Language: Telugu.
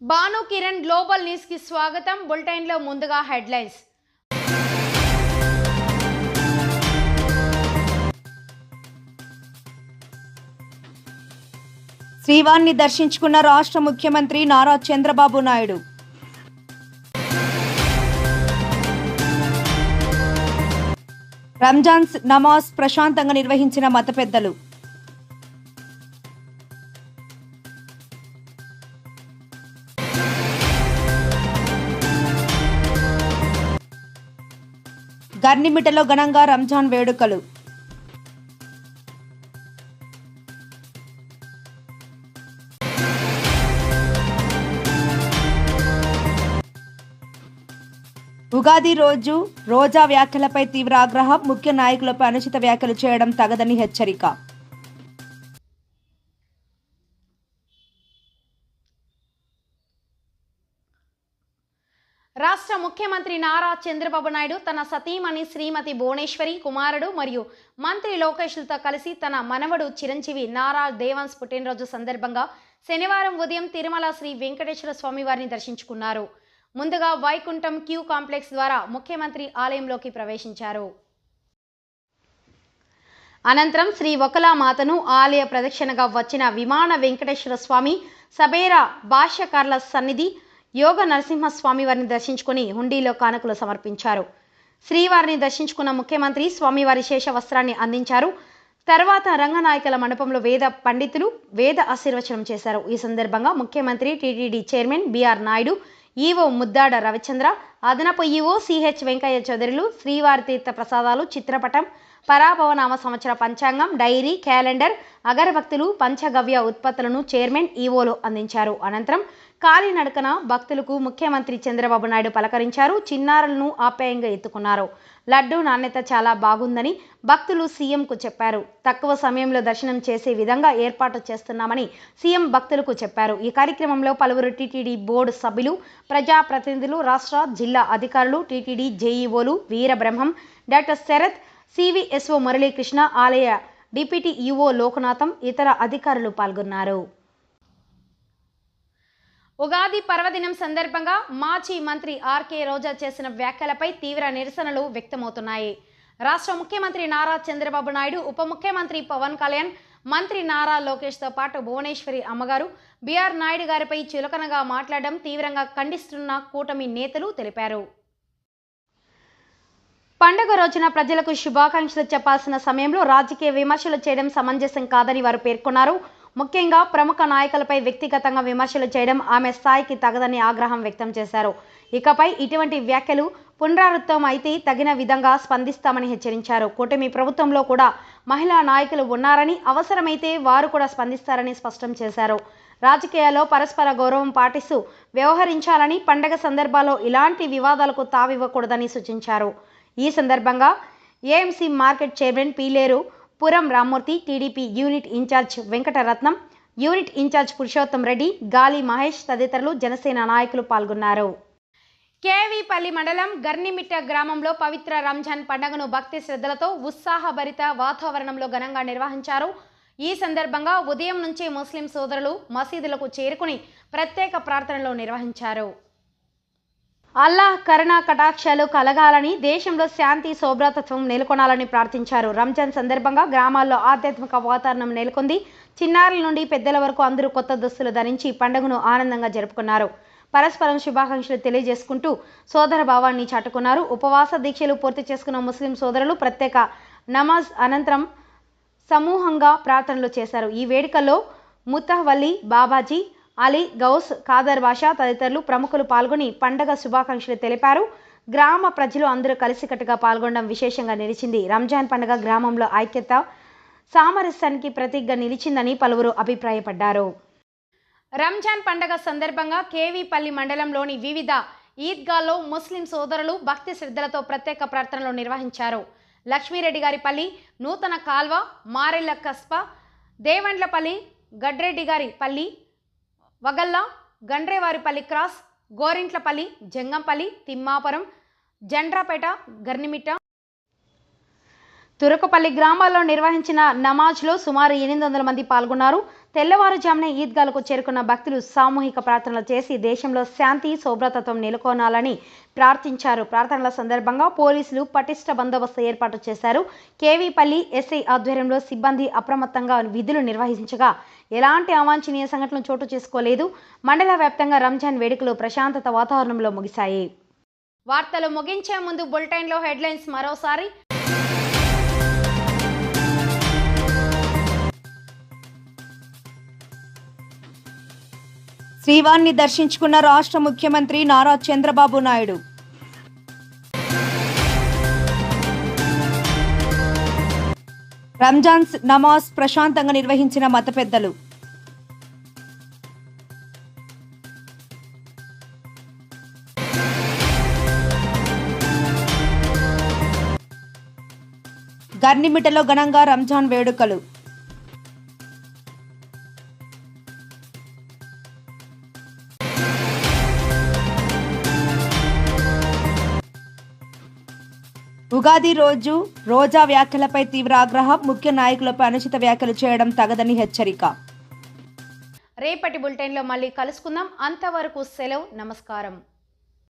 భాను కిరణ్ గ్లోబల్ న్యూస్ కి స్వాగతం. బులెటిన్ లో ముందుగా హెడ్లైన్స్. శ్రీవారిని దర్శించుకున్న రాష్ట్ర ముఖ్యమంత్రి నారా చంద్రబాబు నాయుడు. రంజాన్ నమాజ్ ప్రశాంతంగా నిర్వహించిన మత పెద్దలు. గర్నిమిటలో ఘనంగా రంజాన్ వేడుకలు. ఉగాది రోజు రోజా వ్యాఖ్యలపై తీవ్ర ఆగ్రహం. ముఖ్య నాయకులపై అనుచిత వ్యాఖ్యలు చేయడం తగదని హెచ్చరిక. రాష్ట్ర ముఖ్యమంత్రి నారా చంద్రబాబు నాయుడు తన సతీమణి శ్రీమతి భువనేశ్వరి, కుమారుడు మరియు మంత్రి లోకేష్లతో కలిసి తన మనవడు చిరంజీవి నారా దేవాన్స్ పుట్టినరోజు సందర్భంగా శనివారం ఉదయం తిరుమల శ్రీ వెంకటేశ్వర స్వామి వారిని దర్శించుకున్నారు. ముందుగా వైకుంఠం క్యూ కాంప్లెక్స్ ద్వారా ముఖ్యమంత్రి ఆలయంలోకి ప్రవేశించారు. అనంతరం శ్రీ వకులామాతను ఆలయ ప్రదక్షిణగా వచ్చిన విమాన వెంకటేశ్వర స్వామి, సబేరా భాష్యకారుల సన్నిధి యోగ నరసింహస్వామి వారిని దర్శించుకుని హుండీలో కానుకలు సమర్పించారు. శ్రీవారిని దర్శించుకున్న ముఖ్యమంత్రి స్వామివారి శేష వస్త్రాన్ని అందించారు. తర్వాత రంగనాయకుల మండపంలో వేద పండితులు వేద ఆశీర్వచనం చేశారు. ఈ సందర్భంగా ముఖ్యమంత్రి TTD chairman BR Naidu, EO Muddada Ravichandra, అదనపు ఈవో సిహెచ్ వెంకయ్య చౌదరులు శ్రీవారి తీర్థ ప్రసాదాలు, చిత్రపటం, పరాభవనామ సంవత్సర పంచాంగం, డైరీ, క్యాలెండర్, అగరబత్తులు, పంచగవ్య ఉత్పత్తులను చైర్మన్, ఈవోలు అందించారు. అనంతరం కాలినడకన భక్తులకు ముఖ్యమంత్రి చంద్రబాబు నాయుడు పలకరించారు. చిన్నారులను ఆప్యాయంగా ఎత్తుకున్నారు. లడ్డూ నాణ్యత చాలా బాగుందని భక్తులు సీఎంకు చెప్పారు. తక్కువ సమయంలో దర్శనం చేసే విధంగా ఏర్పాటు చేస్తున్నామని సీఎం భక్తులకు చెప్పారు. ఈ కార్యక్రమంలో పలువురు టీటీడీ బోర్డు సభ్యులు, ప్రజాప్రతినిధులు, రాష్ట్ర, జిల్లా అధికారులు, టీటీడీ జేఈఓలు వీరబ్రహ్మం, డాక్టర్ శరత్, సివిఎస్ఓ మురళీకృష్ణ, ఆలయ డిప్యూటీ ఈవో లోకనాథం, ఇతర అధికారులు పాల్గొన్నారు. ఉగాది పర్వదినం సందర్భంగా మాజీ మంత్రి ఆర్కే రోజా చేసిన వ్యాఖ్యలపై తీవ్ర నిరసనలు వ్యక్తమవుతున్నాయి. రాష్ట్ర ముఖ్యమంత్రి నారా చంద్రబాబు నాయుడు, ఉప ముఖ్యమంత్రి పవన్ కళ్యాణ్, మంత్రి నారా లోకేష్తో పాటు భువనేశ్వరి అమ్మగారు బిఆర్ నాయుడు గారిపై చులకనగా మాట్లాడడం తీవ్రంగా ఖండిస్తున్న కూటమి నేతలు తెలిపారు. పండుగ రోజున ప్రజలకు శుభాకాంక్షలు చెప్పాల్సిన సమయంలో రాజకీయ విమర్శలు చేయడం సమంజసం కాదని వారు పేర్కొన్నారు. ముఖ్యంగా ప్రముఖ నాయకులపై వ్యక్తిగతంగా విమర్శలు చేయడం ఆమె స్థాయికి తగదని ఆగ్రహం వ్యక్తం చేశారు. ఇకపై ఇటువంటి వ్యాఖ్యలు పునరావృతం అయితే తగిన విధంగా స్పందిస్తామని హెచ్చరించారు. కూటమి ప్రభుత్వంలో కూడా మహిళా నాయకులు ఉన్నారని, అవసరమైతే వారు కూడా స్పందిస్తారని స్పష్టం చేశారు. రాజకీయాల్లో పరస్పర గౌరవం పాటిస్తూ వ్యవహరించాలని, పండగ సందర్భాల్లో ఇలాంటి వివాదాలకు తావివ్వకూడదని సూచించారు. ఈ సందర్భంగా AMC market chairman Pileru Puram Rammurthy, TDP unit incharge Venkataratnam, unit incharge Purushottam Reddy, Gali Mahesh తదితరులు జనసేన నాయకులు పాల్గొన్నారు. కేవీపల్లి మండలం గర్నిమిట్ట గ్రామంలో పవిత్ర రంజాన్ పండుగను భక్తి శ్రద్ధలతో ఉత్సాహభరిత వాతావరణంలో ఘనంగా నిర్వహించారు. ఈ సందర్భంగా ఉదయం నుంచే ముస్లిం సోదరులు మసీదులకు చేరుకుని ప్రత్యేక ప్రార్థనలు నిర్వహించారు. అల్లాహ్ కరుణా కటాక్షాలు కలగాలని, దేశంలో శాంతి సౌభ్రాతత్వం నెలకొనాలని ప్రార్థించారు. రంజాన్ సందర్భంగా గ్రామాల్లో ఆధ్యాత్మిక వాతావరణం నెలకొంది. చిన్నారుల నుండి పెద్దల వరకు అందరూ కొత్త దుస్తులు ధరించి పండుగను ఆనందంగా జరుపుకున్నారు. పరస్పరం శుభాకాంక్షలు తెలియజేసుకుంటూ సోదర భావాన్ని చాటుకున్నారు. ఉపవాస దీక్షలు పూర్తి చేసుకున్న ముస్లిం సోదరులు ప్రత్యేక నమాజ్ అనంతరం సమూహంగా ప్రార్థనలు చేశారు. ఈ వేడుకల్లో ముతహవల్లి బాబాజీ, అలీ గౌస్, ఖాదర్ బాషా తదితరులు ప్రముఖులు పాల్గొని పండగ శుభాకాంక్షలు తెలిపారు. గ్రామ ప్రజలు అందరూ కలిసికట్టుగా పాల్గొనడం విశేషంగా నిలిచింది. రంజాన్ పండుగ గ్రామంలో ఐక్యత, సామరస్యానికి ప్రతీకగా నిలిచిందని పలువురు అభిప్రాయపడ్డారు. రంజాన్ పండుగ సందర్భంగా కేవీపల్లి మండలంలోని వివిధ ఈద్గాల్లో ముస్లిం సోదరులు భక్తి శ్రద్ధలతో ప్రత్యేక ప్రార్థనలు నిర్వహించారు. లక్ష్మీరెడ్డి గారిపల్లి, నూతన కాల్వ, మారెళ్ల కస్ప, దేవండ్లపల్లి, గడ్రెడ్డి గారి పల్లి, వగల్లా, గండ్రేవారిపల్లి క్రాస్, గోరింట్లపల్లి, జంగంపల్లి, తిమ్మాపురం, జండ్రాపేట, గర్నిమిట్ట, తురకపల్లి గ్రామాల్లో నిర్వహించిన నమాజ్లో సుమారు 800 మంది పాల్గొన్నారు. తెల్లవారుజామునే ఈద్గాలకు చేరుకున్న భక్తులు సామూహిక ప్రార్థనలు చేసి దేశంలో శాంతి శోభ్రతత్వం నెలకొనాలని ప్రార్థించారు. ప్రార్థనల సందర్భంగా పోలీసులు పటిష్ట బందోబస్తు ఏర్పాటు చేశారు. కేవీపల్లి ఎస్ఐ ఆధ్వర్యంలో సిబ్బంది అప్రమత్తంగా విధులు నిర్వహించగా ఎలాంటి అవాంఛనీయ సంఘటనలు చోటు చేసుకోలేదు. మండల వ్యాప్తంగా రంజాన్ వేడుకలు ప్రశాంతత వాతావరణంలో ముగిశాయి. వార్తలు ముగించే ముందు బులెటిన్లో హెడ్లైన్స్ మరోసారి. శ్రీవారిని దర్శించుకున్న రాష్ట్ర ముఖ్యమంత్రి నారా చంద్రబాబు నాయుడు. రంజాన్ నమాజ్ ప్రశాంతంగా నిర్వహించిన మత పెద్దలు. గర్నిమిటలో ఘనంగా రంజాన్ వేడుకలు. ఉగాది రోజు రోజా వ్యాఖ్యలపై తీవ్ర ఆగ్రహం, ముఖ్య నాయకులపై అనుచిత వ్యాఖ్యలు చేయడం తగదని హెచ్చరిక. రేపటి బులెటిన్లో మళ్ళీ కలుసుకుందాం. అంతవరకు సెలవు. నమస్కారం.